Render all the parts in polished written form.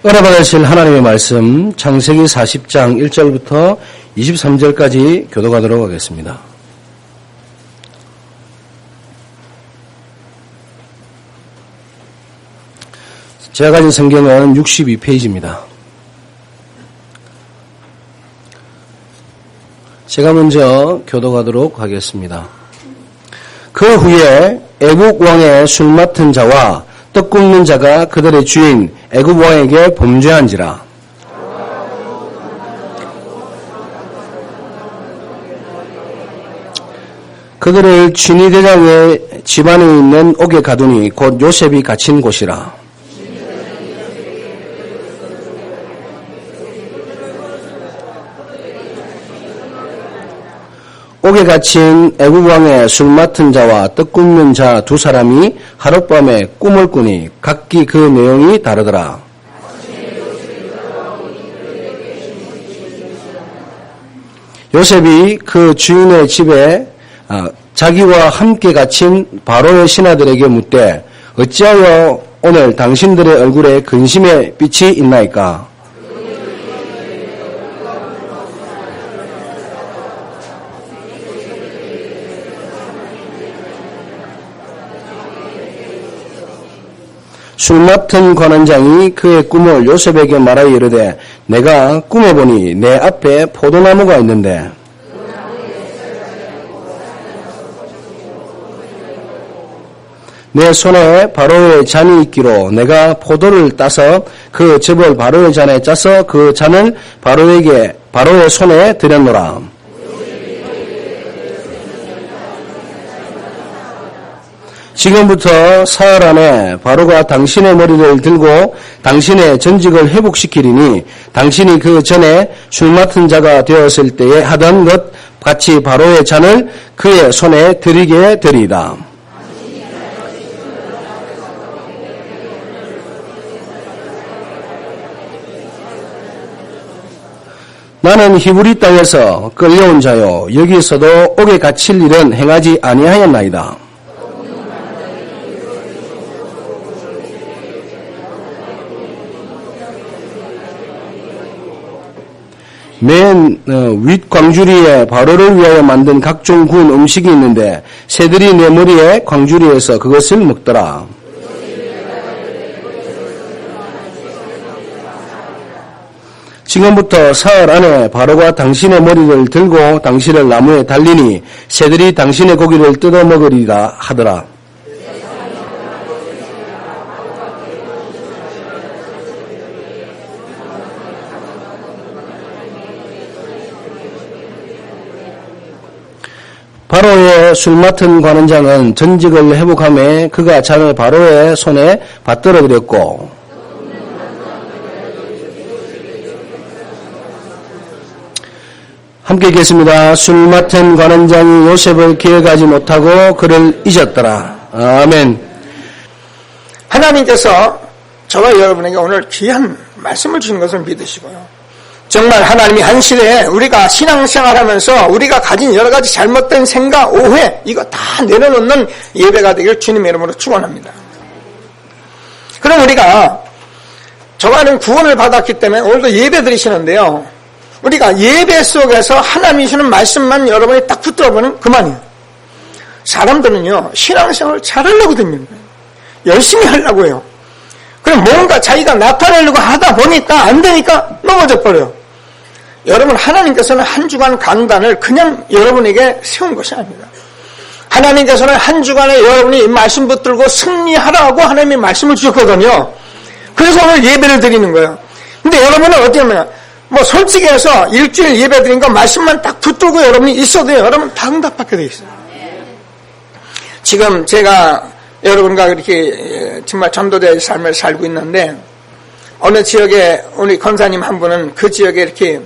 은혜 받으실 하나님의 말씀 창세기 40장 1절부터 23절까지 교독하도록 하겠습니다. 제가 가진 성경은 62페이지입니다. 제가 먼저 교독하도록 하겠습니다. 그 후에 애국 왕의 술 맡은 자와 떡 굽는 자가 그들의 주인 애굽 왕에게 범죄한지라. 그들을 취니대장의 집안에 있는 옥에 가두니 곧 요셉이 갇힌 곳이라. 옥에 갇힌 애굽 왕의 술 맡은 자와 떡 굽는 자 두 사람이 하룻밤에 꿈을 꾸니 각기 그 내용이 다르더라. 요셉이 그 주인의 집에 자기와 함께 갇힌 바로의 신하들에게 묻되 어찌하여 오늘 당신들의 얼굴에 근심의 빛이 있나이까? 술 맡은 관원장이 그의 꿈을 요셉에게 말하여 이르되 내가 꿈에 보니 내 앞에 포도나무가 있는데 내 손에 바로의 잔이 있기로 내가 포도를 따서 그 즙을 바로의 잔에 짜서 그 잔을 바로의 손에 드렸노라. 지금부터 사흘 안에 바로가 당신의 머리를 들고 당신의 전직을 회복시키리니 당신이 그 전에 술 맡은 자가 되었을 때에 하던 것 같이 바로의 잔을 그의 손에 드리게 되리이다. 나는 히브리 땅에서 끌려온 자요 여기서도 옥에 갇힐 일은 행하지 아니하였나이다. 맨 윗 광주리에 바로를 위하여 만든 각종 구운 음식이 있는데 새들이 내 머리에 광주리에서 그것을 먹더라. 지금부터 사흘 안에 바로가 당신의 머리를 들고 당신을 나무에 달리니 새들이 당신의 고기를 뜯어 먹으리라 하더라. 바로의 술 맡은 관원장은 전직을 회복하며 그가 잔을 바로의 손에 받들어 드렸고 함께 읽겠습니다. 술 맡은 관원장이 요셉을 기억하지 못하고 그를 잊었더라. 아멘. 하나님께서 저와 여러분에게 오늘 귀한 말씀을 주신 것을 믿으시고요. 정말 하나님이 한 시대에 우리가 신앙생활하면서 우리가 가진 여러 가지 잘못된 생각, 오해 이거 다 내려놓는 예배가 되길 주님의 이름으로 축원합니다. 그럼 우리가 저와는 구원을 받았기 때문에 오늘도 예배 드리시는데요. 우리가 예배 속에서 하나님이 주는 말씀만 여러분이 딱 붙들어보면 그만이에요. 사람들은요 신앙생활을 잘하려고 듭니다. 열심히 하려고 해요. 그럼 뭔가 자기가 나타내려고 하다 보니까 안 되니까 넘어져 버려요. 여러분 하나님께서는 한 주간 강단을 그냥 여러분에게 세운 것이 아닙니다. 하나님께서는 한 주간에 여러분이 말씀 붙들고 승리하라고 하나님이 말씀을 주셨거든요. 그래서 오늘 예배를 드리는 거예요. 근데 여러분은 어떻게 하면 솔직히 해서 일주일 예배 드린 거 말씀만 딱 붙들고 여러분이 있어도 여러분 다 응답받게 돼 있어요. 지금 제가 여러분과 이렇게 정말 전도자의 삶을 살고 있는데 어느 지역에 우리 권사님 한 분은 그 지역에 이렇게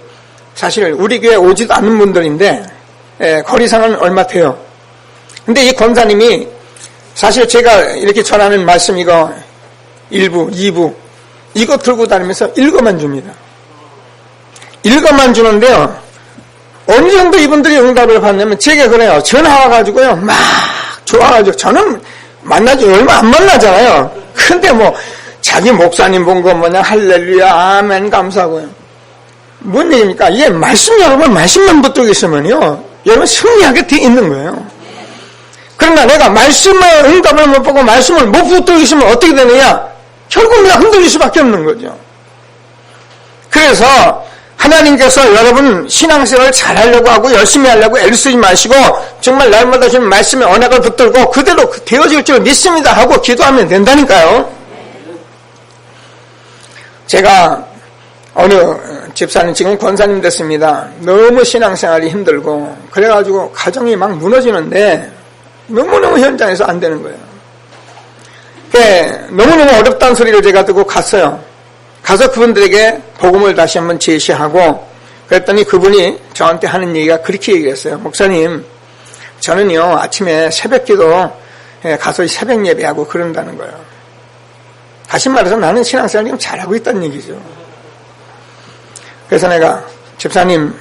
사실 우리 교회 오지도 않는 분들인데 거리상은 얼마 돼요. 근데 이 권사님이 사실 제가 이렇게 전하는 말씀 이거 1부, 2부 이거 들고 다니면서 읽어만 줍니다. 읽어만 주는데요. 어느 정도 이분들이 응답을 받냐면 제게 그래요. 전화 와가지고요. 막 좋아가지고 저는 만나지 얼마 안 만나잖아요. 근데 자기 목사님 본 거 뭐냐, 할렐루야, 아멘, 감사하고요. 뭔 얘기입니까? 이게 말씀 여러분, 말씀만 붙들고 있으면요, 여러분 승리하게 돼 있는 거예요. 그러나 내가 말씀의 응답을 못 보고 말씀을 못 붙들고 있으면 어떻게 되느냐? 결국 내가 흔들릴 수밖에 없는 거죠. 그래서 하나님께서 여러분 신앙생활을 잘하려고 하고 열심히 하려고 애를 쓰지 마시고 정말 날마다 주는 말씀의 언약을 붙들고 그대로 되어질 줄 믿습니다 하고 기도하면 된다니까요. 제가 어느 집사님, 지금 권사님 됐습니다. 너무 신앙생활이 힘들고 그래가지고 가정이 막 무너지는데 너무너무 현장에서 안 되는 거예요. 너무너무 어렵다는 소리를 제가 듣고 갔어요. 가서 그분들에게 복음을 다시 한번 제시하고 그랬더니 그분이 저한테 하는 얘기가 그렇게 얘기했어요. 목사님, 저는요 아침에 새벽기도 가서 새벽 예배하고 그런다는 거예요. 다시 말해서 나는 신앙생활 지금 잘하고 있다는 얘기죠. 그래서 내가 집사님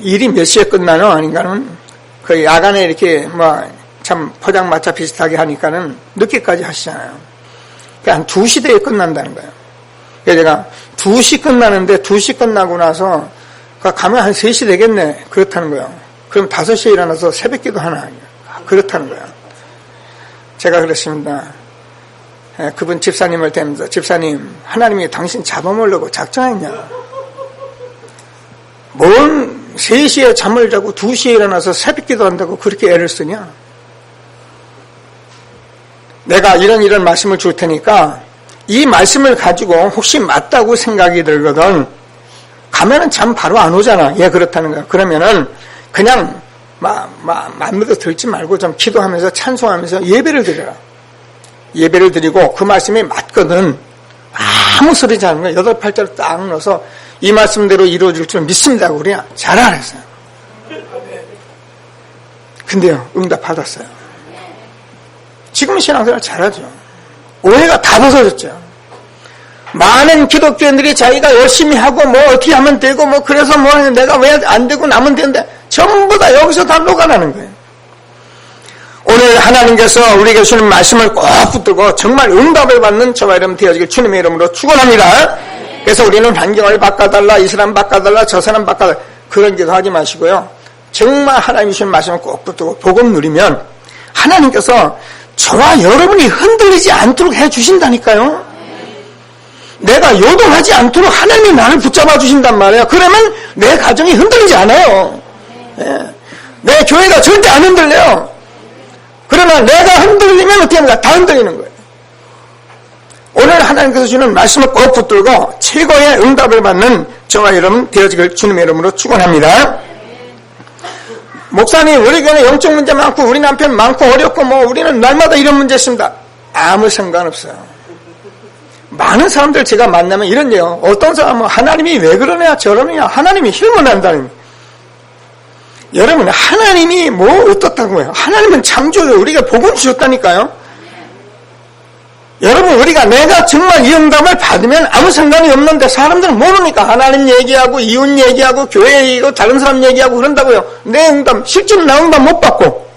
일이 몇 시에 끝나노? 하니까는 그 야간에 이렇게 참 포장마차 비슷하게 하니까는 늦게까지 하시잖아요. 한 2시 대에 끝난다는 거예요. 그래서 제가 2시 끝나는데 2시 끝나고 나서 가면 한 3시 되겠네. 그렇다는 거예요. 그럼 5시에 일어나서 새벽기도 하나. 그렇다는 거예요. 제가 그랬습니다. 그분 집사님을 대면서 집사님, 하나님이 당신 잡아먹으려고 작정했냐? 뭔 3시에 잠을 자고 2시에 일어나서 새벽기도 한다고 그렇게 애를 쓰냐? 내가 이런 말씀을 줄 테니까 이 말씀을 가지고 혹시 맞다고 생각이 들거든 가면은 잠 바로 안 오잖아. 예, 그렇다는 거야. 그러면은 그냥 맘대로 들지 말고 좀 기도하면서 찬송하면서 예배를 드려라. 예배를 드리고 그 말씀이 맞거든 아무 소리지 않은 거야. 8팔자를 딱 넣어서 이 말씀대로 이루어질 줄 믿습니다. 우리야 잘하라 했어요. 근데요, 응답 받았어요. 지금 신앙생활 잘하죠. 오해가 다 벗어졌죠. 많은 기독교인들이 자기가 열심히 하고 어떻게 하면 되고 그래서 내가 왜 안 되고 나면 되는데 전부 다 여기서 다 녹아나는 거예요. 오늘 하나님께서 우리에게 주는 말씀을 꼭 붙들고 정말 응답을 받는 저와 여러분 되어지길 주님의 이름으로 축원합니다. 그래서 우리는 환경을 바꿔달라, 이 사람 바꿔달라, 저 사람 바꿔달라 그런 기도 하지 마시고요. 정말 하나님이 주신 말씀을 꼭 붙들고 복음 누리면 하나님께서 저와 여러분이 흔들리지 않도록 해주신다니까요. 내가 요동하지 않도록 하나님이 나를 붙잡아 주신단 말이에요. 그러면 내 가정이 흔들리지 않아요. 내 교회가 절대 안 흔들려요. 그러나 내가 흔들리면 어떻게 합니까? 다 흔들리는 거예요. 오늘 하나님께서 주는 말씀을 꼭 붙들고 최고의 응답을 받는 저와 여러분 되어지길 주님의 이름으로 축원합니다. 목사님, 우리 교회는 영적 문제 많고 우리 남편 많고 어렵고 우리는 날마다 이런 문제 있습니다. 아무 상관없어요. 많은 사람들 제가 만나면 이런 얘기요. 어떤 사람은 하나님이 왜 그러냐 저러냐 하나님이 힘을 한다는. 여러분, 하나님이 어떻다고요? 하나님은 창조주, 우리가 복음 주셨다니까요. 여러분, 내가 정말 이 응답을 받으면 아무 상관이 없는데 사람들은 모르니까 하나님 얘기하고 이웃 얘기하고 교회 얘기하고 다른 사람 얘기하고 그런다고요. 내 응답, 실제로 나 응답 못 받고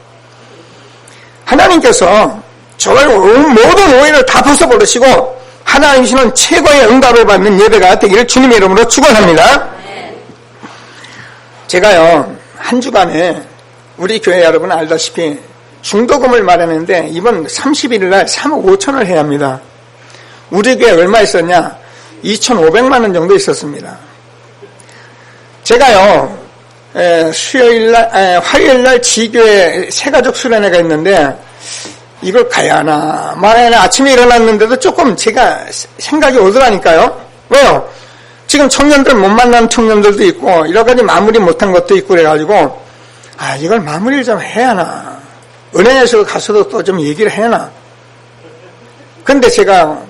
하나님께서 저의 모든 오해를 다 벗어버리시고 하나님 주시는 최고의 응답을 받는 예배가 되기를 주님의 이름으로 축원합니다. 제가요 한 주간에 우리 교회 여러분 알다시피 중도금을 마련했는데 이번 31일 날 3억 5천을 해야 합니다. 우리 교회 얼마 있었냐? 2,500만 원 정도 있었습니다. 제가요 화요일 날 지교회 새가족 수련회가 있는데 이걸 가야 하나 말아야 하나 아침에 일어났는데도 조금 제가 생각이 오더라니까요. 왜요? 지금 청년들 못 만난 청년들도 있고 여러 가지 마무리 못한 것도 있고 그래가지고 이걸 마무리를 좀 해야 하나, 은행에서 가서도 또 좀 얘기를 해야 하나. 근데 제가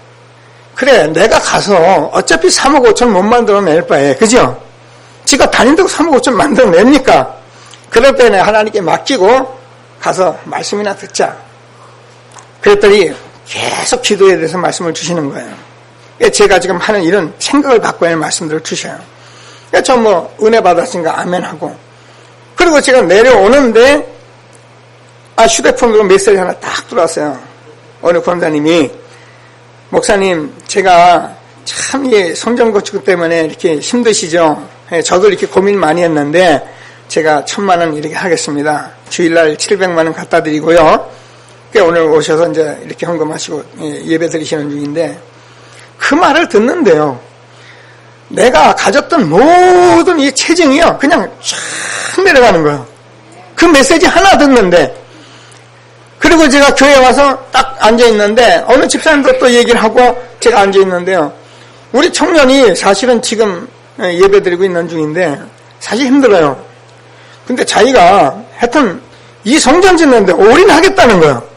그래 내가 가서 어차피 3억 5천 못 만들어낼 바에 그죠? 지가 다닌다고 3억 5천 만들어냅니까? 그럴 때는 하나님께 맡기고 가서 말씀이나 듣자. 그랬더니 계속 기도에 대해서 말씀을 주시는 거예요. 제가 지금 하는 이런 생각을 바꿔야 할 말씀들을 주셔요. 저 은혜 받았으니까 아멘 하고. 그리고 제가 내려오는데 휴대폰으로 메시지 하나 딱 들어왔어요. 어느 권사님이 목사님, 제가 참 이 성전 건축 때문에 이렇게 힘드시죠? 저도 이렇게 고민 많이 했는데 제가 1,000만 원 이렇게 하겠습니다. 주일날 700만 원 갖다 드리고요. 오늘 오셔서 이제 이렇게 헌금하시고 예배 드리시는 중인데 그 말을 듣는데요. 내가 가졌던 모든 이 체증이요. 그냥 쫙 내려가는 거예요. 그 메시지 하나 듣는데 그리고 제가 교회에 와서 딱 앉아있는데 어느 집사님도 또 얘기를 하고 제가 앉아있는데요. 우리 청년이 사실은 지금 예배 드리고 있는 중인데 사실 힘들어요. 근데 자기가 하여튼 이 성전 짓는데 올인하겠다는 거예요.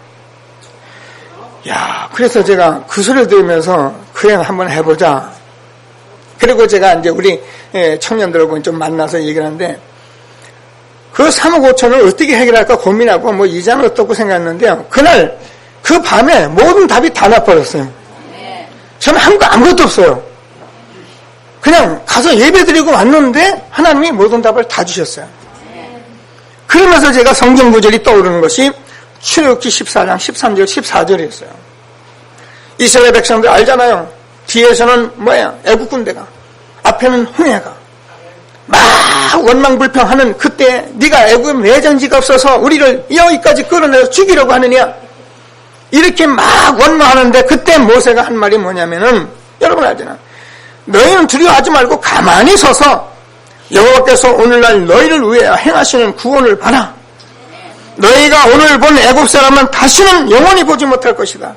야, 그래서 제가 그 소리를 들으면서 그래 한번 해보자. 그리고 제가 이제 우리 청년들하고 좀 만나서 얘기를 하는데 그 3억 5천을 어떻게 해결할까 고민하고 뭐 이자는 어떻고 생각했는데요. 그날 그 밤에 모든 답이 다 나버렸어요. 저는 아무것도 없어요. 그냥 가서 예배 드리고 왔는데 하나님이 모든 답을 다 주셨어요. 그러면서 제가 성경 구절이 떠오르는 것이 출애굽기 14장 13절 14절이었어요. 이스라엘 백성들 알잖아요. 뒤에서는 뭐야? 애국 군대가, 앞에는 홍해가 막 원망불평하는 그때 네가 애국에 매장지가 없어서 우리를 여기까지 끌어내서 죽이려고 하느냐 이렇게 막 원망하는데 그때 모세가 한 말이 뭐냐면은 여러분 알잖아요. 너희는 두려워하지 말고 가만히 서서 여호와께서 오늘날 너희를 위해 행하시는 구원을 봐라. 너희가 오늘 본 애국 사람은 다시는 영원히 보지 못할 것이다.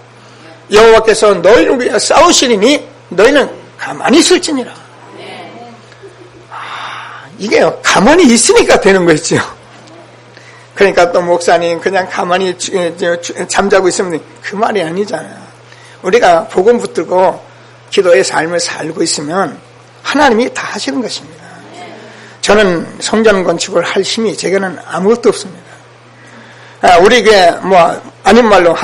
여호와께서 너희를 위해 싸우시리니 너희는 가만히 있을지니라. 이게요, 가만히 있으니까 되는 거 있죠. 그러니까 또 목사님 그냥 가만히 잠자고 있으면 그 말이 아니잖아요. 우리가 복음 붙들고 기도의 삶을 살고 있으면 하나님이 다 하시는 것입니다. 저는 성전 건축을 할 힘이 제게는 아무것도 없습니다. 우리에게 아닌 말로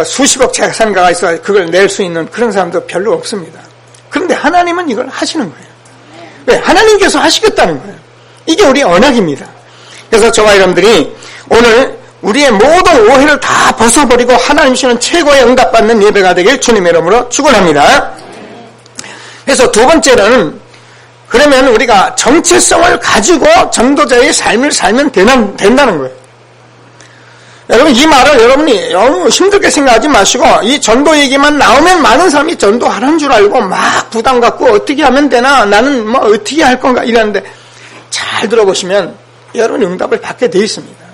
수십억 재산가가 있어 그걸 낼 수 있는 그런 사람도 별로 없습니다. 그런데 하나님은 이걸 하시는 거예요. 왜? 하나님께서 하시겠다는 거예요. 이게 우리의 언약입니다. 그래서 저와 여러분들이 오늘 우리의 모든 오해를 다 벗어버리고 하나님 주시는 최고의 응답받는 예배가 되길 주님의 이름으로 축원합니다. 그래서 두 번째는 그러면 우리가 정체성을 가지고 전도자의 삶을 살면 된다는 거예요. 여러분 이 말을 여러분이 너무 힘들게 생각하지 마시고 이 전도 얘기만 나오면 많은 사람이 전도하라는 줄 알고 막 부담 갖고 어떻게 하면 되나 나는 어떻게 할 건가 이러는데 잘 들어보시면 여러분이 응답을 받게 되어 있습니다.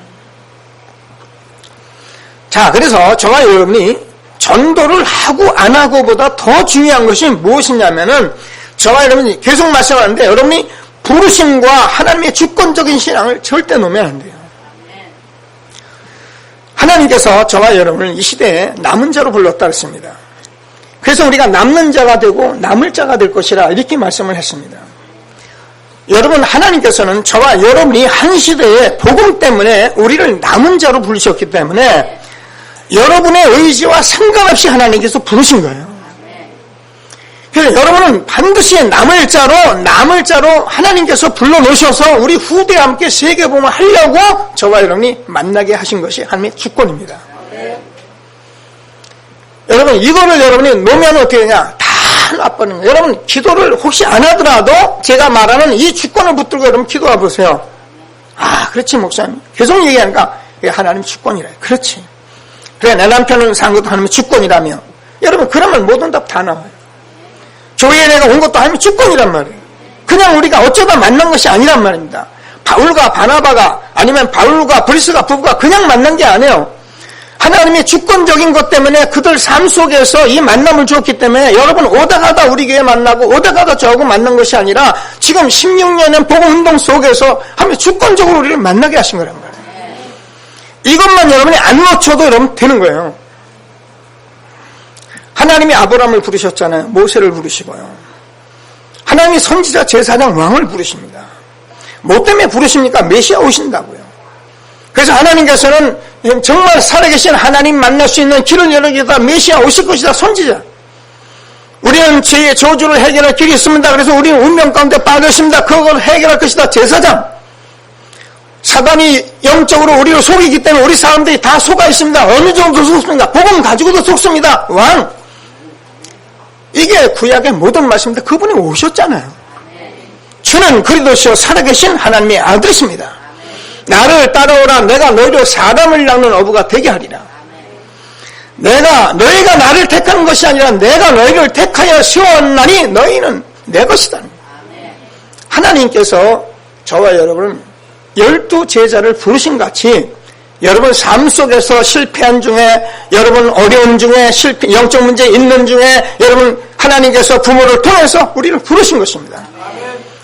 자, 그래서 저와 여러분이 전도를 하고 안 하고보다 더 중요한 것이 무엇이냐면은 저와 여러분이 계속 말씀하는데 여러분이 부르심과 하나님의 주권적인 신앙을 절대 놓으면 안 돼요. 하나님께서 저와 여러분을 이 시대에 남은 자로 불렀다 했습니다. 그래서 우리가 남는 자가 되고 남을 자가 될 것이라 이렇게 말씀을 했습니다. 여러분 하나님께서는 저와 여러분이 한 시대에 복음 때문에 우리를 남은 자로 부르셨기 때문에 여러분의 의지와 상관없이 하나님께서 부르신 거예요. 그래서 여러분은 반드시 남을 자로 하나님께서 불러놓으셔서 우리 후대와 함께 세계복음을 하려고 저와 여러분이 만나게 하신 것이 하나님의 주권입니다. 여러분 이거를 여러분이 놓으면 어떻게 되냐? 다 나빠는 거예요. 여러분 기도를 혹시 안 하더라도 제가 말하는 이 주권을 붙들고 여러분 기도해 보세요. 아 그렇지 목사님 계속 얘기하니까 이게 하나님 주권이래. 그렇지. 그래 내 남편은 산 것도 하나님의 주권이라며 여러분 그러면 모든 답 다 나와요. 교회에 내가 온 것도 하나님의 주권이란 말이에요. 그냥 우리가 어쩌다 만난 것이 아니란 말입니다. 바울과 바나바가 아니면 바울과 브리스가 부부가 그냥 만난 게 아니에요. 하나님의 주권적인 것 때문에 그들 삶 속에서 이 만남을 주었기 때문에 여러분 오다 가다 우리 교회 만나고 오다 가다 저하고 만난 것이 아니라 지금 16년의 복음운동 속에서 하나님의 주권적으로 우리를 만나게 하신 거란 말이에요. 이것만 여러분이 안 놓쳐도 여러분 되는 거예요. 하나님이 아브라함을 부르셨잖아요. 모세를 부르시고요. 하나님이 선지자, 제사장, 왕을 부르십니다. 뭐 때문에 부르십니까? 메시아 오신다고요. 그래서 하나님께서는 정말 살아계신 하나님 만날 수 있는 길을 열어주다 메시아 오실 것이다. 선지자. 우리는 죄의 저주를 해결할 길이 있습니다. 그래서 우리는 운명 가운데 빠져 있습니다. 그걸 해결할 것이다. 제사장. 사단이 영적으로 우리를 속이기 때문에 우리 사람들이 다 속아 있습니다. 어느 정도 속습니다. 복음 가지고도 속습니다. 왕. 이게 구약의 모든 말씀인데 그분이 오셨잖아요. 주는 그리스도시요 살아계신 하나님의 아들이십니다. 나를 따라오라. 내가 너희로 사람을 낚는 어부가 되게 하리라. 너희가 나를 택하는 것이 아니라 내가 너희를 택하여 세웠나니 너희는 내 것이다. 하나님께서 저와 여러분은 12제자를 부르신 같이 여러분 삶 속에서 실패한 중에, 여러분 어려움 중에, 영적 문제 있는 중에 여러분 하나님께서 부모를 통해서 우리를 부르신 것입니다.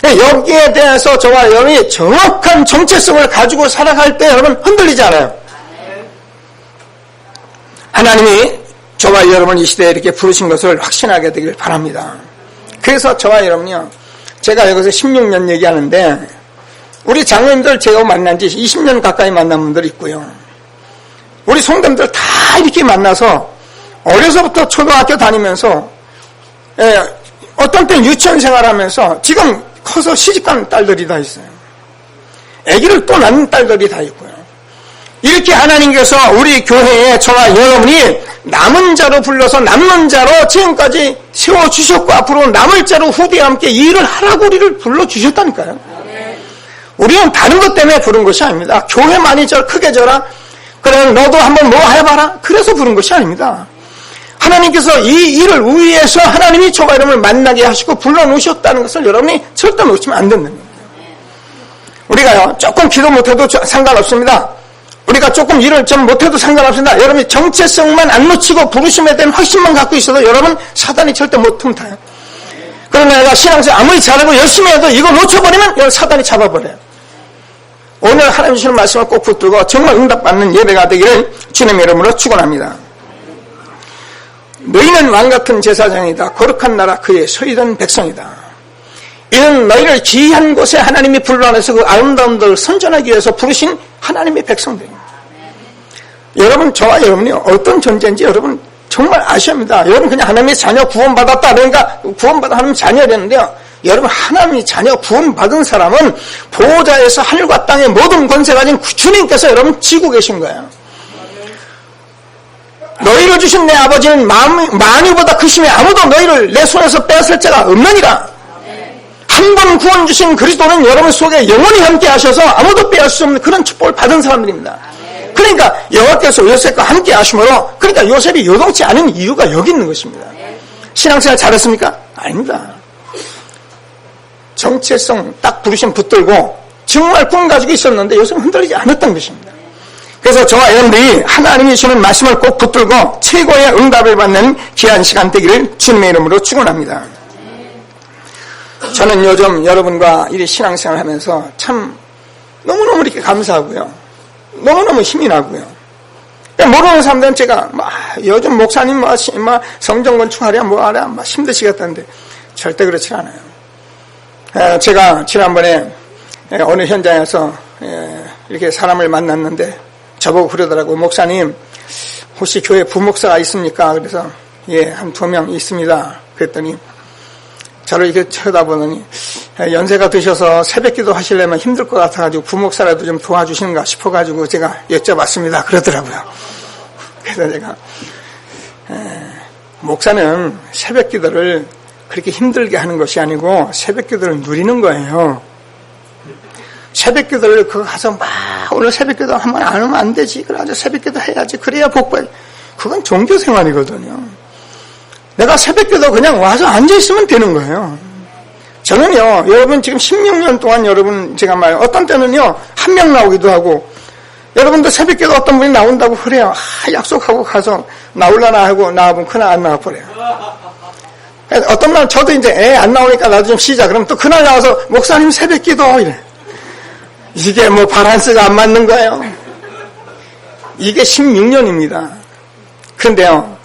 여기에 대해서 저와 여러분이 정확한 정체성을 가지고 살아갈 때 여러분 흔들리지 않아요. 하나님이 저와 여러분 이 시대에 이렇게 부르신 것을 확신하게 되길 바랍니다. 그래서 저와 여러분이요, 제가 여기서 16년 얘기하는데 우리 장로님들 제가 만난 지 20년 가까이 만난 분들 있고요. 우리 성도님들 다 이렇게 만나서 어려서부터 초등학교 다니면서 어떤 때는 유치원 생활하면서 지금 커서 시집간 딸들이 다 있어요. 아기를 또 낳는 딸들이 다 있고요. 이렇게 하나님께서 우리 교회에 저와 여러분이 남은 자로 불러서 남는 자로 지금까지 세워주셨고 앞으로 남을 자로 후대와 함께 일을 하라고 우리를 불러주셨다니까요. 우리는 다른 것 때문에 부른 것이 아닙니다. 교회 많이 크게 져라. 그래 너도 한번 뭐 해봐라. 그래서 부른 것이 아닙니다. 하나님께서 이 일을 위해서 하나님이 저와 여러분을 만나게 하시고 불러놓으셨다는 것을 여러분이 절대 놓치면 안 된다는 거예요. 우리가요 조금 기도 못해도 상관없습니다. 우리가 조금 일을 좀 못해도 상관없습니다. 여러분이 정체성만 안 놓치고 부르심에 대한 확신만 갖고 있어도 여러분 사단이 절대 못 틈타요. 그러나 내가 신앙생활 아무리 잘하고 열심히 해도 이거 놓쳐버리면 여러분 사단이 잡아버려요. 오늘 하나님 주시는 말씀을 꼭 붙들고 정말 응답받는 예배가 되기를 주님의 이름으로 축원합니다. 너희는 왕같은 제사장이다. 거룩한 나라 그의 소유된 백성이다. 이는 너희를 귀한 곳에 하나님이 불러내서 그 아름다움들을 선전하기 위해서 부르신 하나님의 백성들입니다. 여러분 저와 여러분이 어떤 존재인지 여러분 정말 아셔야 합니다. 여러분 그냥 하나님의 자녀 구원받았다 그러니까 구원받아 하나님 자녀라는데요. 여러분 하나님의 자녀 구원받은 사람은 보호자에서 하늘과 땅의 모든 권세 가진 주님께서 여러분 지고 계신 거예요. 너희를 주신 내 아버지는 만유보다 크심에 아무도 너희를 내 손에서 빼앗을 자가 없느니라. 한 번 구원 주신 그리스도는 여러분 속에 영원히 함께 하셔서 아무도 빼앗을 수 없는 그런 축복을 받은 사람들입니다. 그러니까 여호와께서 요셉과 함께 하심으로 그러니까 요셉이 요동치 않은 이유가 여기 있는 것입니다. 신앙생활 잘했습니까? 아닙니다. 정체성 딱 부르심 붙들고 정말 꿈 가지고 있었는데 요셉은 흔들리지 않았던 것입니다. 그래서 저와 여러분들이 하나님이 주시는 말씀을 꼭 붙들고 최고의 응답을 받는 귀한 시간 되기를 주님의 이름으로 축원합니다. 저는 요즘 여러분과 이 신앙생활을 하면서 참 너무너무 이렇게 감사하고요. 너무너무 힘이 나고요. 모르는 사람들은 제가 요즘 목사님 성전 건축하랴 뭐하랴 힘드시겠다는데 절대 그렇지 않아요. 제가 지난번에 어느 현장에서 이렇게 사람을 만났는데 저보고 그러더라고요. 목사님 혹시 교회 부목사가 있습니까? 그래서 한 2명 있습니다. 그랬더니 저를 이렇게 쳐다보더니 연세가 드셔서 새벽기도 하시려면 힘들 것 같아가지고 부목사라도 좀 도와주시는가 싶어가지고 제가 여쭤봤습니다. 그러더라고요. 그래서 제가 목사는 새벽기도를 그렇게 힘들게 하는 것이 아니고 새벽기도를 누리는 거예요. 새벽기도를 그거 가서 오늘 새벽기도 한번 안 하면 안 되지. 그래가지고 새벽기도 해야지. 그래야 복받. 그건 종교생활이거든요. 내가 새벽기도 그냥 와서 앉아있으면 되는 거예요. 저는요, 여러분 지금 16년 동안 여러분 제가 어떤 때는요, 한 명 나오기도 하고, 여러분도 새벽기도 어떤 분이 나온다고 그래요. 약속하고 가서 나올라나 하고 나와보면 그날 안 나와버려요. 어떤 날 저도 이제 애 안 나오니까 나도 좀 쉬자. 그럼 또 그날 나와서 목사님 새벽기도 이래. 이게 뭐 바란스가 안 맞는 거예요. 이게 16년입니다. 그런데요,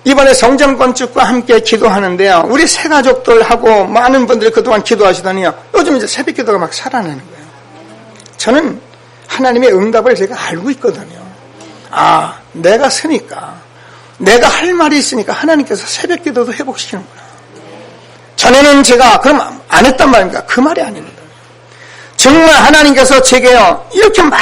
이번에 성전 건축과 함께 기도하는데요, 우리 새 가족들하고 많은 분들이 그동안 기도하시더니요, 요즘 이제 새벽 기도가 막 살아나는 거예요. 저는 하나님의 응답을 제가 알고 있거든요. 내가 쓰니까, 내가 할 말이 있으니까 하나님께서 새벽 기도도 회복시키는구나. 전에는 제가 그럼 안 했단 말입니까? 그 말이 아닙니다. 정말 하나님께서 제게요, 이렇게 막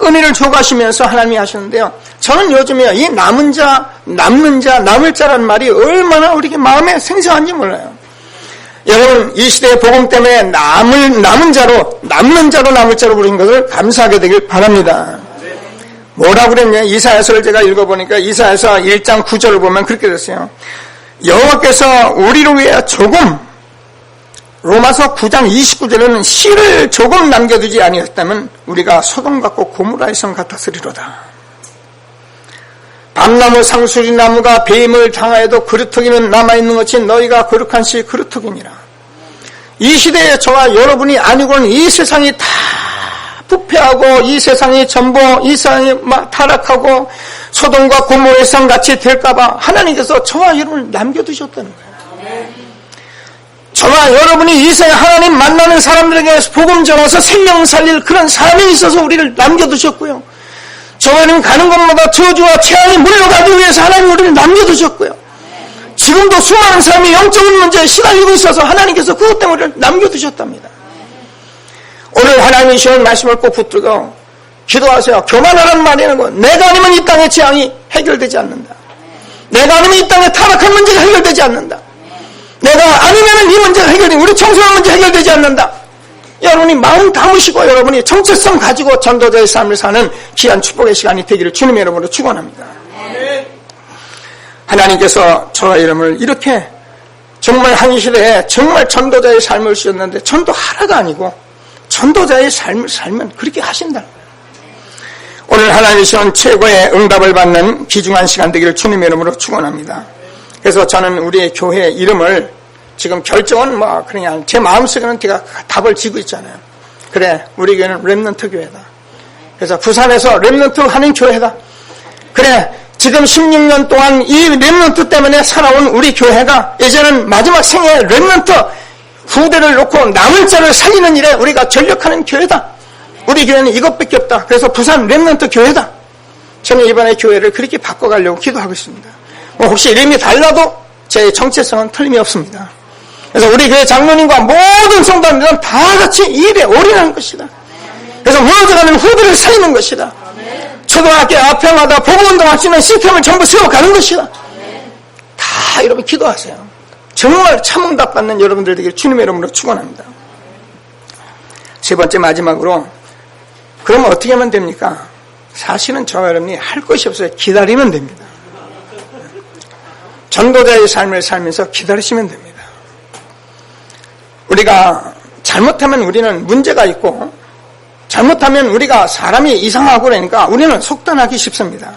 은혜를 줘가시면서 하나님이 하시는데요. 저는 요즘에요, 이 남은 자, 남는 자, 남을 자라는 말이 얼마나 우리 마음에 생생한지 몰라요. 여러분, 이 시대의 복음 때문에 남은 자로, 남는 자로, 남을 자로 부르신 것을 감사하게 되길 바랍니다. 뭐라고 그랬냐? 이사야서를 제가 읽어보니까 이사야서 1장 9절을 보면 그렇게 됐어요. 여호와께서 우리를 위해 조금, 로마서 9장 29절에는 씨를 조금 남겨두지 아니었다면 우리가 소돔 같고 고모라의 성 같았으리로다. 밤나무 상수리나무가 배임을 당하여도 그루터기는 남아있는 것이 너희가 거룩한 씨 그루터기니라. 이 시대에 저와 여러분이 아니고는 이 세상이 다 부패하고 이 세상이 전부 이 세상이 타락하고 소돔과 고모라의 성 같이 될까봐 하나님께서 저와 여러분을 남겨두셨다는 거예요. 저와 여러분이 이 세상에 하나님 만나는 사람들에게 복음 전해서 생명 살릴 그런 사람이 있어서 우리를 남겨두셨고요. 저와 여러분 가는 곳마다 저주와 재앙이 물러가기 위해서 하나님 우리를 남겨두셨고요. 지금도 수많은 사람이 영적인 문제에 시달리고 있어서 하나님께서 그것 때문에 우리를 남겨두셨답니다. 오늘 하나님이 주신 말씀을 꼭 붙들고 기도하세요. 교만하라는 말이 아니고 내가 아니면 이 땅의 재앙이 해결되지 않는다. 내가 아니면 이 땅의 타락한 문제가 해결되지 않는다. 내가 아니면 이 문제가 해결되지, 우리 청소년 문제 해결되지 않는다. 여러분이 마음 담으시고 여러분이 정체성 가지고 전도자의 삶을 사는 귀한 축복의 시간이 되기를 주님의 이름으로 축원합니다. 하나님께서 저와 여러분을 이렇게 정말 한 시대에 정말 전도자의 삶을 주셨는데 전도하라가 아니고 전도자의 삶을 살면 그렇게 하신다는 거예요. 오늘 하나님이 주신 최고의 응답을 받는 귀중한 시간 되기를 주님의 이름으로 축원합니다. 그래서 저는 우리 교회 이름을 지금 결정은 그냥 제 마음속에는 제가 답을 지고 있잖아요. 그래, 우리 교회는 렘넌트 교회다. 그래서 부산에서 렘넌트 하는 교회다. 그래, 지금 16년 동안 이 렘넌트 때문에 살아온 우리 교회가 이제는 마지막 생에 렘넌트 후대를 놓고 남을 자를 살리는 일에 우리가 전력하는 교회다. 우리 교회는 이것밖에 없다. 그래서 부산 렘넌트 교회다. 저는 이번에 교회를 그렇게 바꿔가려고 기도하고 있습니다. 혹시 이름이 달라도 제 정체성은 틀림이 없습니다. 그래서 우리 교회 장로님과 모든 성도님들은 다 같이 이 일에 올인하는 것이다. 그래서 무너져가는 후대를 살리는 것이다. 초등학교 앞에마다 복음운동할 수 있는 시스템을 전부 세워가는 것이다. 다 여러분 기도하세요. 정말 참응답 받는 여러분들 되길 주님의 이름으로 축원합니다. 세 번째 마지막으로 그러면 어떻게 하면 됩니까? 사실은 저와 여러분이 할 것이 없어요. 기다리면 됩니다. 전도자의 삶을 살면서 기다리시면 됩니다. 우리가 잘못하면 우리는 문제가 있고 잘못하면 우리가 사람이 이상하고 그러니까 우리는 속단하기 쉽습니다.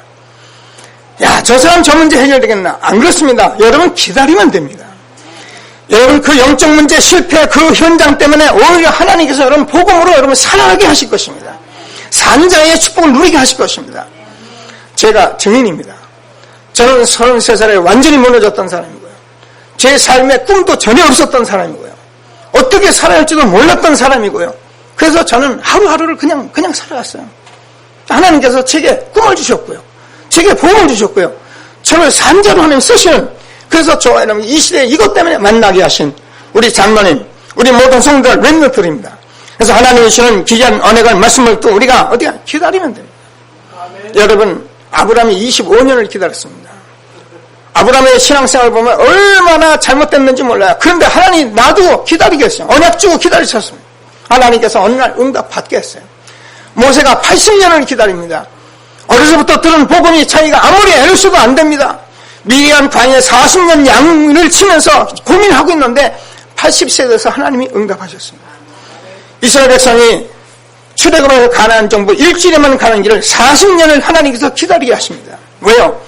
야, 저 사람 저 문제 해결되겠나? 안 그렇습니다. 여러분 기다리면 됩니다. 여러분 그 영적 문제 실패 그 현장 때문에 오히려 하나님께서 여러분 복음으로 여러분 살아나게 하실 것입니다. 산자의 축복을 누리게 하실 것입니다. 제가 증인입니다. 저는 33살에 완전히 무너졌던 사람이고요. 제 삶에 꿈도 전혀 없었던 사람이고요. 어떻게 살아야 할지도 몰랐던 사람이고요. 그래서 저는 하루하루를 그냥 살아갔어요. 하나님께서 제게 꿈을 주셨고요. 제게 복음을 주셨고요. 저를 산자로 하나님 쓰시는, 그래서 저와 여러분 이 시대에 이것 때문에 만나게 하신 우리 장로님, 우리 모든 성도들 렘넌트입니다. 그래서 하나님이 주시는 귀한 언약을 말씀을 또 우리가 어디가 기다리면 됩니다. 아멘. 여러분 아브라함이 25년을 기다렸습니다. 아브라함의 신앙생활을 보면 얼마나 잘못됐는지 몰라요. 그런데 하나님 놔두고 기다리게 했어요. 언약 주고 기다리셨습니다. 하나님께서 어느 날 응답 받게 했어요. 모세가 80년을 기다립니다. 어려서부터 들은 복음이 자기가 아무리 애써도 안 됩니다. 미리암 광야에 40년 양을 치면서 고민하고 있는데 80세 돼서 하나님이 응답하셨습니다. 이스라엘 백성이 출애굽에서 가나안 정부 일주일에만 가는 길을 40년을 하나님께서 기다리게 하십니다. 왜요?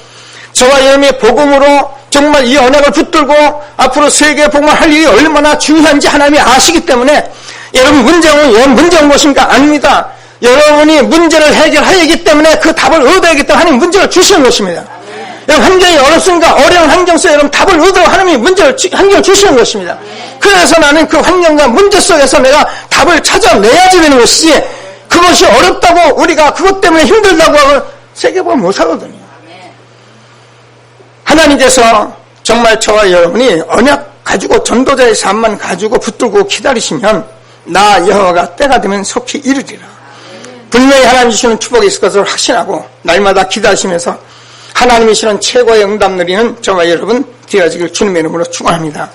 저와 여러분의 복음으로 정말 이 언약을 붙들고 앞으로 세계 복음을 할 일이 얼마나 중요한지 하나님이 아시기 때문에 여러분 문제 온 것인가? 아닙니다. 여러분이 문제를 해결하기 때문에 그 답을 얻어야기 때문에 하나님 문제를 주시는 것입니다. 여러분 환경이 어렵습니까? 어려운 환경 속에 여러분 답을 얻으러 하나님이 환경을 주시는 것입니다. 그래서 나는 그 환경과 문제 속에서 내가 답을 찾아내야지 되는 것이지, 그것이 어렵다고 우리가 그것 때문에 힘들다고 하면 세계복음 못 하거든요. 하나님께서 정말 저와 여러분이 언약 가지고 전도자의 삶만 가지고 붙들고 기다리시면 나 여호와가 때가 되면 속히 이루리라. 분명히 하나님 주시는 축복이 있을 것을 확신하고 날마다 기도하시면서 하나님이 주시는 최고의 응답 누리는 저와 여러분 되어지길 주님의 이름으로 축원합니다.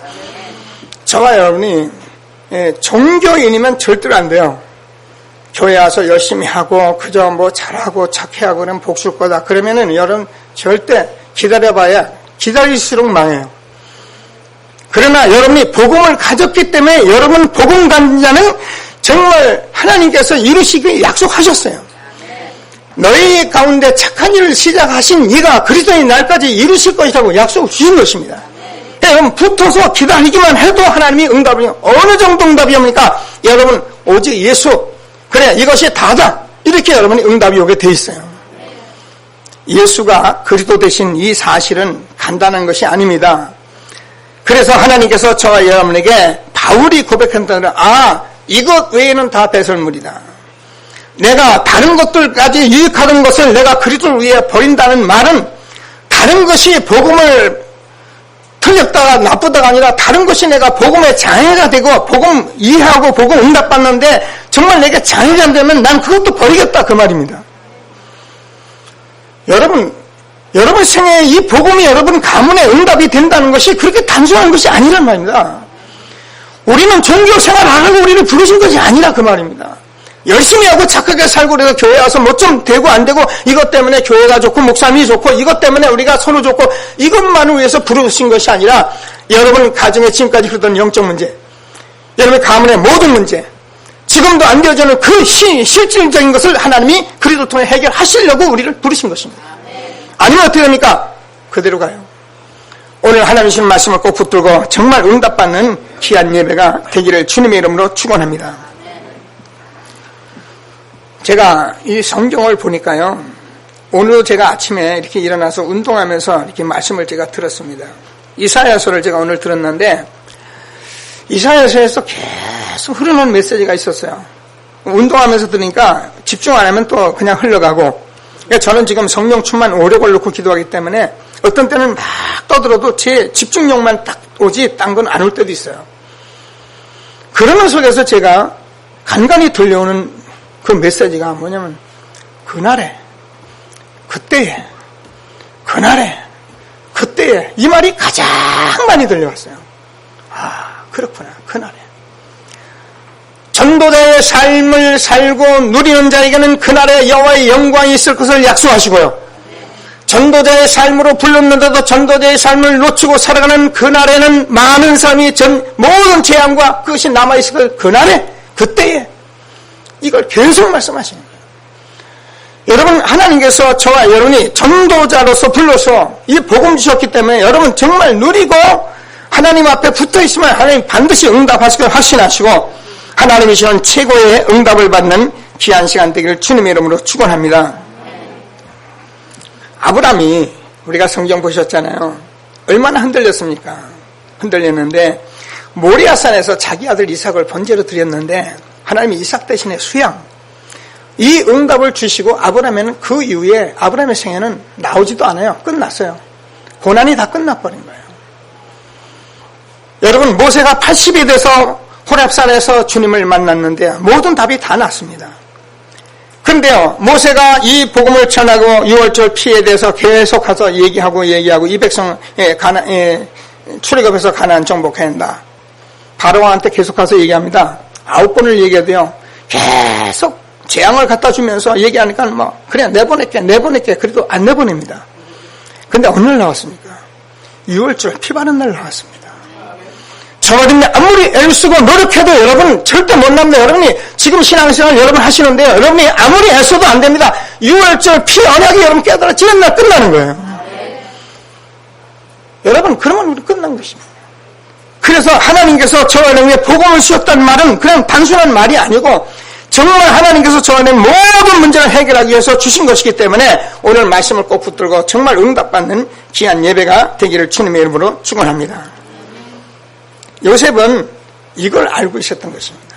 저와 여러분이 종교인이면 절대로 안 돼요. 교회 와서 열심히 하고 그저 뭐 잘하고 착해하고 그러면 복 줄 거다. 그러면은 여러분 절대 기다려봐야 기다릴수록 망해요. 그러나 여러분이 복음을 가졌기 때문에 여러분 복음 가진 자는 정말 하나님께서 이루시길 약속하셨어요. 너희 가운데 착한 일을 시작하신 이가 그리스도의 날까지 이루실 것이라고 약속을 주신 것입니다. 여러분 붙어서 기다리기만 해도 하나님이 응답이 어느 정도 응답이 옵니까? 여러분 오직 예수 그래 이것이 다다 이렇게 여러분이 응답이 오게 돼 있어요. 예수가 그리스도 되신 이 사실은 간단한 것이 아닙니다. 그래서 하나님께서 저와 여러분에게 바울이 고백한다는 이것 외에는 다 배설물이다. 내가 다른 것들까지 유익하던 것을 내가 그리스도를 위해 버린다는 말은 다른 것이 복음을 틀렸다가 나쁘다가 아니라 다른 것이 내가 복음의 장애가 되고 복음 이해하고 복음 응답받는데 정말 내게 장애가 안 되면 난 그것도 버리겠다 그 말입니다. 여러분 생애에 이 복음이 여러분 가문에 응답이 된다는 것이 그렇게 단순한 것이 아니란 말입니다. 우리는 종교 생활하라고 우리를 부르신 것이 아니라 그 말입니다. 열심히 하고 착하게 살고 그래서 교회 와서 뭐 좀 되고 안 되고 이것 때문에 교회가 좋고 목사님이 좋고 이것 때문에 우리가 서로 좋고 이것만을 위해서 부르신 것이 아니라 여러분 가정에 지금까지 흐르던 영적 문제, 여러분 가문의 모든 문제, 지금도 안 되어지는 그 실질적인 것을 하나님이 그리스도 통해 해결하시려고 우리를 부르신 것입니다. 아니면 어떻게 됩니까? 그대로 가요. 오늘 하나님 주신 말씀을 꼭 붙들고 정말 응답받는 귀한 예배가 되기를 주님의 이름으로 축원합니다. 제가 이 성경을 보니까요, 오늘 제가 아침에 이렇게 일어나서 운동하면서 이렇게 말씀을 제가 들었습니다. 이사야서를 제가 오늘 들었는데 이사야서에서 계속 흐르는 메시지가 있었어요. 운동하면서 들으니까 집중 안 하면 또 그냥 흘러가고, 저는 지금 성령 충만 오래 걸놓고 기도하기 때문에 어떤 때는 막 떠들어도 제 집중력만 딱 오지 딴 건 안 올 때도 있어요. 그러는 속에서 제가 간간히 들려오는 그 메시지가 뭐냐면 그날에 그때에 이 말이 가장 많이 들려왔어요. 그렇구나. 그날에 전도자의 삶을 살고 누리는 자에게는 그날에 여호와의 영광이 있을 것을 약속하시고요. 전도자의 삶으로 불렀는데도 전도자의 삶을 놓치고 살아가는 그날에는 많은 사람이 모든 재앙과 그것이 남아있을 것, 그날에 그때에 이걸 계속 말씀하시는 거예요. 여러분 하나님께서 저와 여러분이 전도자로서 불러서 이 복음 주셨기 때문에 여러분 정말 누리고 하나님 앞에 붙어있으면 하나님 반드시 응답하실 걸 확신하시고 하나님이 주시는 최고의 응답을 받는 귀한 시간 되기를 주님의 이름으로 축원합니다. 아브라함이 우리가 성경 보셨잖아요. 얼마나 흔들렸습니까? 흔들렸는데 모리아산에서 자기 아들 이삭을 번제로 드렸는데 하나님이 이삭 대신에 수양 이 응답을 주시고 아브라함에는 그 이후에 아브라함의 생애는 나오지도 않아요. 끝났어요. 고난이 다 끝나버린 거예요. 여러분 모세가 80이 돼서 호렙산에서 주님을 만났는데 모든 답이 다 났습니다. 그런데요 모세가 이 복음을 전하고 6월절 피에 대해서 계속 가서 얘기하고 이 백성 출애굽해서 가나안 정복해야 한다. 바로왕한테 계속 가서 얘기합니다. 9번을 얘기해도요 계속 재앙을 갖다 주면서 얘기하니까 그래 내보낼게 그래도 안 내보냅니다. 근데 어느 날 나왔습니까? 6월절 피 바른 날 나왔습니다. 저는 아무리 애쓰고 노력해도 여러분 절대 못 납니다. 여러분이 지금 신앙생활 여러분 하시는데요. 여러분이 아무리 애써도 안 됩니다. 6월절 피 언약이 여러분 깨달아지는 날 끝나는 거예요. 여러분 그러면 우리 끝난 것입니다. 그래서 하나님께서 저와 여러분의 복음을 주셨다는 말은 그냥 단순한 말이 아니고 정말 하나님께서 저와 여러분의 모든 문제를 해결하기 위해서 주신 것이기 때문에 오늘 말씀을 꼭 붙들고 정말 응답받는 귀한 예배가 되기를 주님의 이름으로 축원합니다. 요셉은 이걸 알고 있었던 것입니다.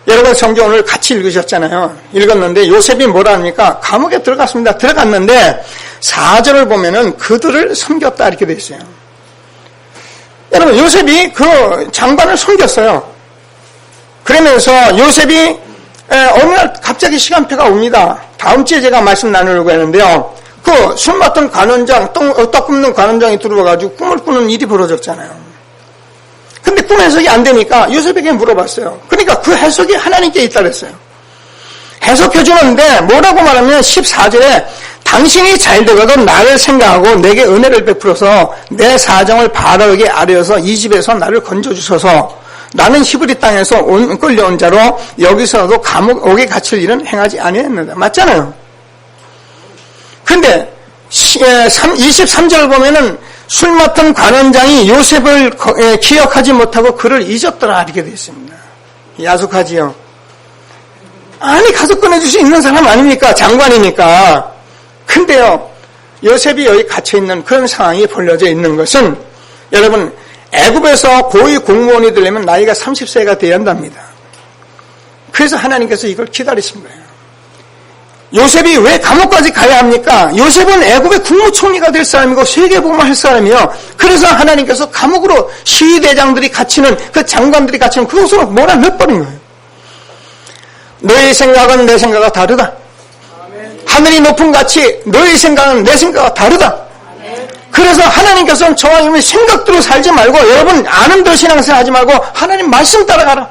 여러분 성경 오늘 같이 읽으셨잖아요. 읽었는데 요셉이 뭐라 합니까? 감옥에 들어갔습니다. 들어갔는데 4절을 보면은 그들을 섬겼다 이렇게 되어 있어요. 여러분 요셉이 그 장관을 섬겼어요. 그러면서 요셉이 어느 날 갑자기 시간표가 옵니다. 다음 주에 제가 말씀 나누려고 했는데요. 그 술 맡던 관원장, 떡 굽는 관원장이 들어와가지고 꿈을 꾸는 일이 벌어졌잖아요. 근데 꿈 해석이 안 되니까 요셉에게 물어봤어요. 그러니까 그 해석이 하나님께 있다 그랬어요. 해석해 주는데 뭐라고 말하면 14절에 당신이 잘 되거든 나를 생각하고 내게 은혜를 베풀어서 내 사정을 바르게 아뢰어서 이 집에서 나를 건져주셔서 나는 히브리 땅에서 끌려온 자로 여기서도 감옥에 갇힐 일은 행하지 아니했는데. 맞잖아요. 근데 23절을 보면은 술 맡은 관원장이 요셉을 기억하지 못하고 그를 잊었더라 이렇게 되어 있습니다. 야속하지요. 아니 가서 꺼내줄 수 있는 사람 아닙니까? 장관이니까. 근데요, 요셉이 여기 갇혀있는 그런 상황이 벌려져 있는 것은 여러분 애굽에서 고위 공무원이 되려면 나이가 30세가 돼야 한답니다. 그래서 하나님께서 이걸 기다리신 거예요. 요셉이 왜 감옥까지 가야 합니까? 요셉은 애굽의 국무총리가 될 사람이고 세계복음을 할 사람이요. 그래서 하나님께서 감옥으로 시위대장들이 갇히는 그 장관들이 갇히는 그곳으로 몰아넣어버린 거예요. 너의 생각은 내 생각과 다르다. 하늘이 높은 같이 너의 생각은 내 생각과 다르다. 그래서 하나님께서는 저와 여러분의 생각대로 살지 말고 여러분 아는 대로 신앙생활 하지 말고 하나님 말씀 따라가라.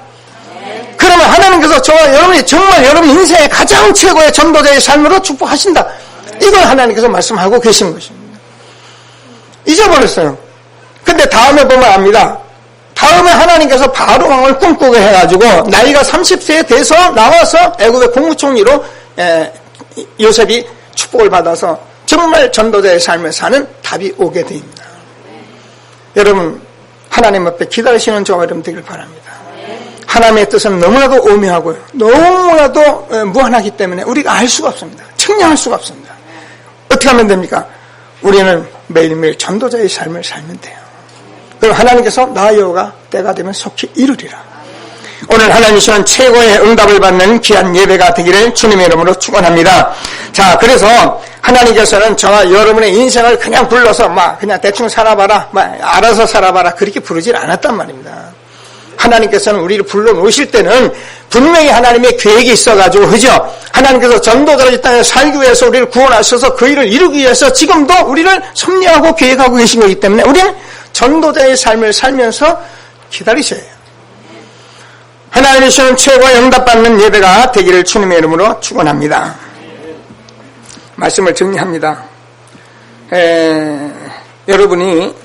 그러면 하나님께서 저와 여러분이 정말 여러분 인생의 가장 최고의 전도자의 삶으로 축복하신다. 이걸 하나님께서 말씀하고 계신 것입니다. 잊어버렸어요. 근데 다음에 보면 압니다. 다음에 하나님께서 바로 왕을 꿈꾸게 해가지고 나이가 30세에 돼서 나와서 애굽의 국무총리로 요셉이 축복을 받아서 정말 전도자의 삶을 사는 답이 오게 됩니다. 여러분 하나님 앞에 기다리시는 저와 여러분 되길 바랍니다. 하나님의 뜻은 너무나도 오묘하고요. 너무나도 무한하기 때문에 우리가 알 수가 없습니다. 측량할 수가 없습니다. 어떻게 하면 됩니까? 우리는 매일매일 전도자의 삶을 살면 돼요. 그럼 하나님께서 나 여호와가 때가 되면 속히 이루리라. 오늘 하나님 시간 최고의 응답을 받는 귀한 예배가 되기를 주님의 이름으로 축원합니다. 자, 그래서 하나님께서는 저와 여러분의 인생을 그냥 불러서 그냥 대충 살아봐라, 알아서 살아봐라 그렇게 부르질 않았단 말입니다. 하나님께서는 우리를 불러놓으실 때는 분명히 하나님의 계획이 있어가지고, 그죠? 하나님께서 전도자로 이 땅에 살기 위해서 우리를 구원하셔서 그 일을 이루기 위해서 지금도 우리를 섭리하고 계획하고 계신 거기 때문에 우리는 전도자의 삶을 살면서 기다리셔야 해요. 하나님의 시는 최고의 응답받는 예배가 되기를 주님의 이름으로 축원합니다. 말씀을 정리합니다. 여러분이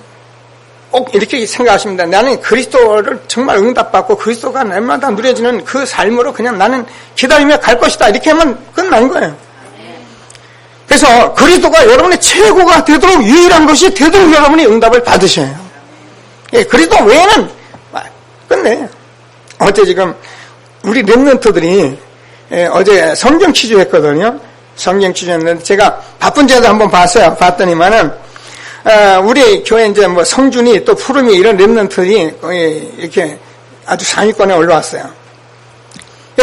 꼭 이렇게 생각하십니다. 나는 그리스도를 정말 응답받고 그리스도가 날마다 누려지는 그 삶으로 그냥 나는 기다리며 갈 것이다. 이렇게 하면 끝난 거예요. 그래서 그리스도가 여러분의 최고가 되도록 유일한 것이 되도록 여러분이 응답을 받으셔야 해요. 그리스도 외에는 끝내요. 어제 지금 우리 렘넌트들이 어제 성경 퀴즈했거든요. 성경 퀴즈했는데 제가 바쁜 제도 한번 봤어요. 봤더니만은 우리 교회 이제 성준이 또 푸름이 이런 렘넌트들이 이렇게 아주 상위권에 올라왔어요.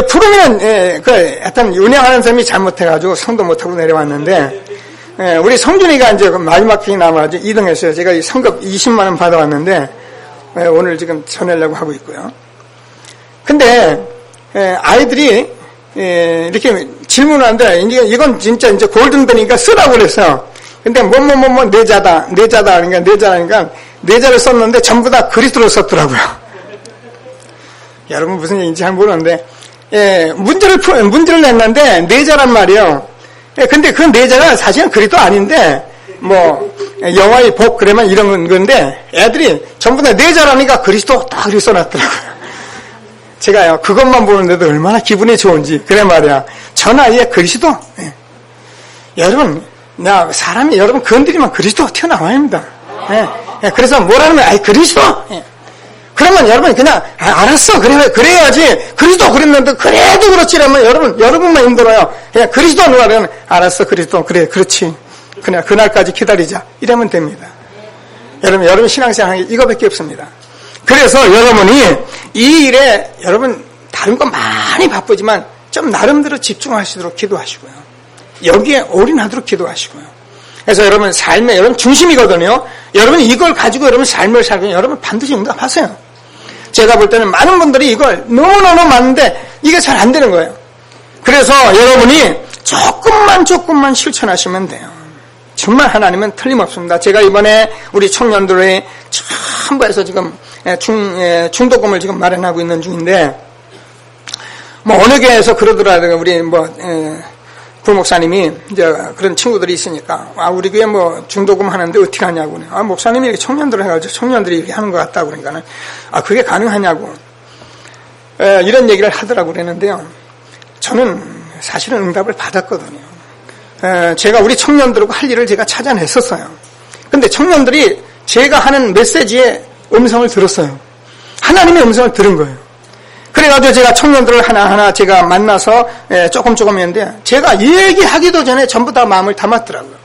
푸름이는 하여튼 운영하는 사람이 잘못해가지고 성도 못하고 내려왔는데 우리 성준이가 이제 마지막 회에 남아가지고 2등 했어요. 제가 이 성급 20만 원 받아왔는데 오늘 지금 전하려고 하고 있고요. 근데 아이들이 이렇게 질문하는데 이건 진짜 이제 골든벨이니까 쓰라고 그랬어요. 근데 내자다 그러니까 내자를 썼는데 전부 다 그리스도로 썼더라고요. 여러분 무슨 얘기인지 잘 모르는데 문제를 냈는데 내자란 말이에요. 근데 그 내자가 사실은 그리스도 아닌데 영화의 복 그러면 이런 건데 애들이 전부 다 내자라니까 그리스도 딱 그리 써놨더라고요. 제가요 그것만 보는데도 얼마나 기분이 좋은지 그래 말이야. 저 나이에 그리스도 여러분 사람이 여러분 건드리면 그리스도가 튀어나와야 합니다. 그래서 뭐라는 거야? 그리스도. 그러면 여러분 그냥 알았어 그래야지. 그리스도 그랬는데 그래도 그렇지라면 여러분만 힘들어요. 그냥 그리스도 누가 그러면 알았어 그리스도 그래 그렇지. 그냥 그날까지 기다리자 이러면 됩니다. 여러분 신앙생활 이거밖에 없습니다. 그래서 여러분이 이 일에 여러분 다른 건 많이 바쁘지만 좀 나름대로 집중하시도록 기도하시고요. 여기에 올인하도록 기도하시고요. 그래서 여러분 삶의 여러분 중심이거든요. 여러분이 이걸 가지고 여러분 삶을 살고 여러분 반드시 응답하세요. 제가 볼 때는 많은 분들이 이걸 너무너무 많은데 이게 잘 안 되는 거예요. 그래서 여러분이 조금만 실천하시면 돼요. 정말 하나님은 틀림없습니다. 제가 이번에 우리 청년들의 전부 해서 지금 중도금을 지금 마련하고 있는 중인데, 뭐 어느 교회에서 그러더라고요. 우리 부목사님이 이제 그런 친구들이 있으니까, 우리 교회 뭐 중도금 하는데 어떻게 하냐고. 목사님이 이렇게 청년들 해가지고 청년들이 이렇게 하는 것 같다고 그러니까는, 그게 가능하냐고. 이런 얘기를 하더라고 그랬는데요. 저는 사실은 응답을 받았거든요. 제가 우리 청년들하고 할 일을 제가 찾아냈었어요. 근데 청년들이 제가 하는 메시지의 음성을 들었어요. 하나님의 음성을 들은 거예요. 그래가지고 제가 청년들을 하나하나 제가 만나서 조금 했는데, 제가 얘기하기도 전에 전부 다 마음을 담았더라고요.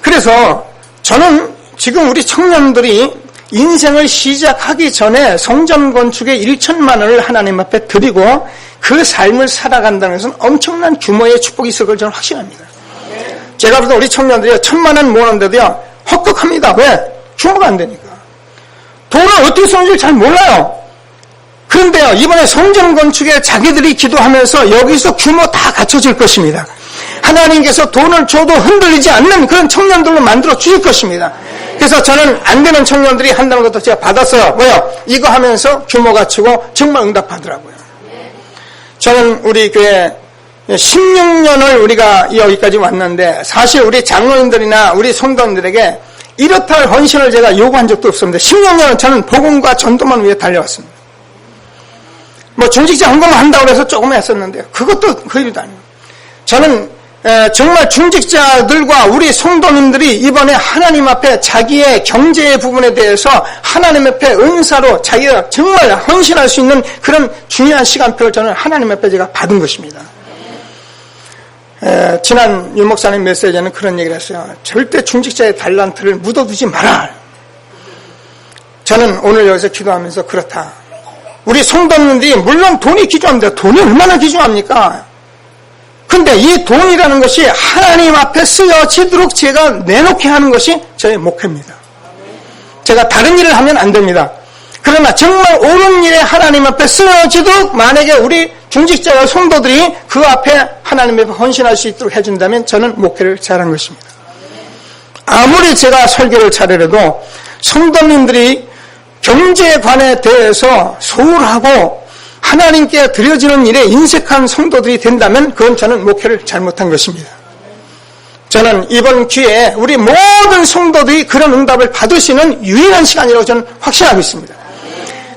그래서 저는 지금 우리 청년들이 인생을 시작하기 전에 성전 건축에 1천만 원을 하나님 앞에 드리고 그 삶을 살아간다는 것은 엄청난 규모의 축복이 있을 걸 저는 확신합니다. 제가 보다 우리 청년들이 1,000만 원 모았는데도요, 헛극합니다. 왜? 규모가 안 되니까. 돈을 어떻게 쓰는지 잘 몰라요. 그런데요, 이번에 성전 건축에 자기들이 기도하면서 여기서 규모 다 갖춰질 것입니다. 하나님께서 돈을 줘도 흔들리지 않는 그런 청년들로 만들어 주실 것입니다. 그래서 저는 안 되는 청년들이 한다는 것도 제가 받았어요. 뭐요? 이거 하면서 규모 갖추고 정말 응답하더라고요. 저는 우리 교회 16년을 우리가 여기까지 왔는데, 사실 우리 장로님들이나 우리 성도님들에게 이렇다 할 헌신을 제가 요구한 적도 없습니다. 16년은 저는 복음과 전도만 위해 달려왔습니다. 뭐 중직자 헌금을 한다고 해서 조금 했었는데 그것도 그 일도 아니에요. 저는 정말 중직자들과 우리 성도님들이 이번에 하나님 앞에 자기의 경제의 부분에 대해서 하나님 앞에 은사로 자기가 정말 헌신할 수 있는 그런 중요한 시간표를 저는 하나님 앞에 제가 받은 것입니다. 지난 유 목사님 메시지에는 그런 얘기를 했어요. 절대 중직자의 달란트를 묻어두지 마라. 저는 오늘 여기서 기도하면서 그렇다. 우리 성도님들이 물론 돈이 귀중합니다. 돈이 얼마나 귀중합니까? 근데 이 돈이라는 것이 하나님 앞에 쓰여지도록 제가 내놓게 하는 것이 저의 목표입니다. 제가 다른 일을 하면 안 됩니다. 그러나 정말 옳은 일에 하나님 앞에 쓰여지도록 만약에 우리 중직자와 성도들이 그 앞에 하나님 앞에 헌신할 수 있도록 해준다면 저는 목표를 잘한 것입니다. 아무리 제가 설교를 잘해도 성도님들이 경제관에 대해서 소홀하고 하나님께 드려지는 일에 인색한 성도들이 된다면 그건 저는 목표를 잘못한 것입니다. 저는 이번 기회에 우리 모든 성도들이 그런 응답을 받을 수 있는 유일한 시간이라고 저는 확신하고 있습니다.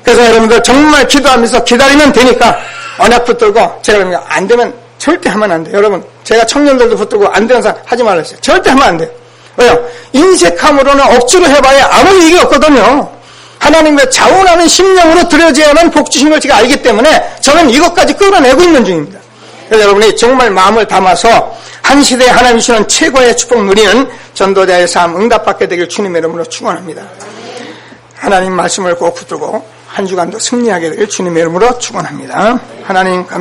그래서 여러분들 정말 기도하면서 기다리면 되니까 언약 붙들고, 제가 그러면 안 되면 절대 하면 안 돼요. 여러분, 제가 청년들도 붙들고 안 되는 사람 하지 말라 했어요. 절대 하면 안 돼요. 왜요? 인색함으로는 억지로 해봐야 아무 이익이 없거든요. 하나님의 자원하는 심령으로 드려져야만 복 주신 걸 제가 알기 때문에 저는 이것까지 끌어내고 있는 중입니다. 그래서 여러분이 정말 마음을 담아서 한 시대에 하나님 주시는 최고의 축복 누리는 전도자의 삶 응답받게 되길 주님의 이름으로 축원합니다. 하나님 말씀을 꼭 붙들고 한 주간도 승리하게 되길 주님의 이름으로 축원합니다. 하나님 감사합니다.